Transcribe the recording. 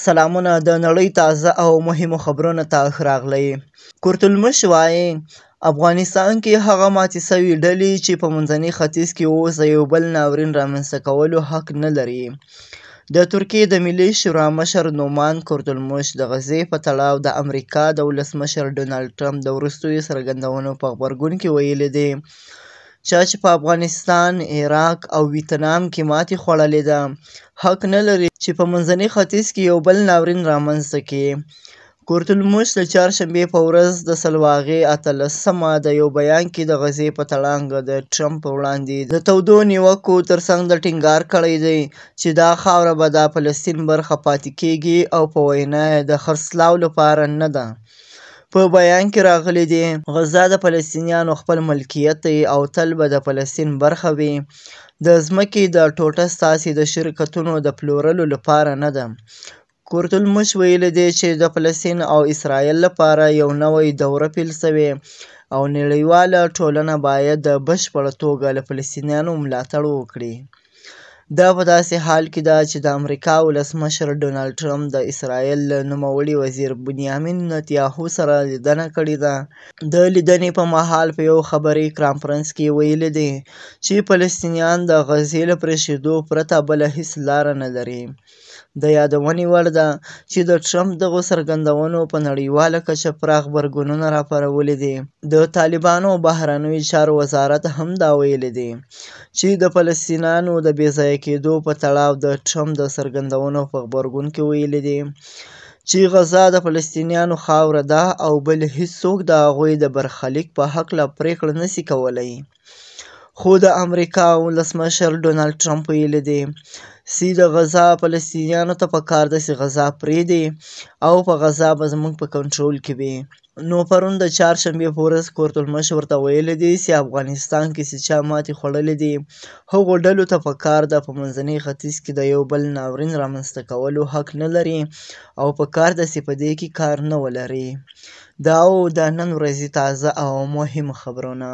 سلامونه د نړۍ تازه او مهمو خبرونو ته ښه راغلئ. کورتلمش وایي افغانستان کې هغه ماتې سوي ډلې چې په منځني ختیځ کې اوس د یو بل ناورین رامنځته کولو حق نه لري. د ترکیې د ملي شورا مشر نومان کورتلمش د غزې په تړاو د امریکا د ولسمشر ډونالډ ټرمپ د وروستیو څرګندونو په غبرګون کې ویلي دي چې په افغانستان، عراق او ویتنام کې ماتې خوړلې ده، حق نه لري چې په منځني ختیځ کې یو بل ناورین رامنځته کړي. کورتلمش د چهارشنبې په ورځ د سلواغې 18مه د یو بیان کې د غزې په تړاو د ټرمپ په وړاندې د تودو نیوکو ترڅنګ د ټینګار کړی دی چې دا خاوره به د فلسطین برخه پاتې کېږي او په وینا یې د خرڅلاو لپاره نه ده. په بیان کې راغلي دي غزه د فلسطینیانو خپل ملکیت دی او تل به د فلسطین برخه وي. د ځمکې د ټوټه ستاسې د شرکتونو د پلورلو لپاره نه ده. کورتلمش ویلي دی چې د فلسطین او اسرائیل لپاره یو نوی دوره پیل شوې او نړیواله ټولنه باید د بشپړه توګه له فلسطینیانو ملاتړ وکړي. دا په داسې حال کې ده چې د امریکا ولسمشر ډونالډ ټرمپ د اسرائیل له نوموړي وزیر بنیامین نتیاهو سره لیدنه کړې ده. د لیدنې په مهال په یو خبري کانفرنس کې ویلي دي چې فلسطینیان د غزې له پرېښودو پرته بله هیڅ لاره نه لري. د یادونې وړ ده چې د ټرمپ دغو څرګندونو په نړیواله کچه پراخ غبرګونونه راپارولي دي. د طالبانو بهرنیو چارو وزارت هم دا ویلي دي چې د فلسطینیانو د بې ځایه کېدو په تړاو د ټرمپ د څرګندونو په غبرګون کې ویلي دي چې غزه د فلسطینیانو خاوره ده او بل هیڅوک د هغوی د برخلیک په هکله پرېکړه نشي کولی. خو د امریکا ولسمشر ډونالډ ټرمپ ویلي دي چې د غزه فلسطینیانو ته پکار ده چې غزه پرېږدي او په غزه به زموږ په کنټرول کې وي. نو پرون د چهارشنبې په ورځ کورتلمش ورته ویلي دي چې افغانستان کې چې چا ماتې خوړلې دي هغو ډلو ته پکار ده په منځني ختیځ کې د یو بل ناورین رامنځته کولو حق نه لري او پکار ده چې په دې کې کار نه ولري. دا و د نن ورځې تازه او مهم خبرونه.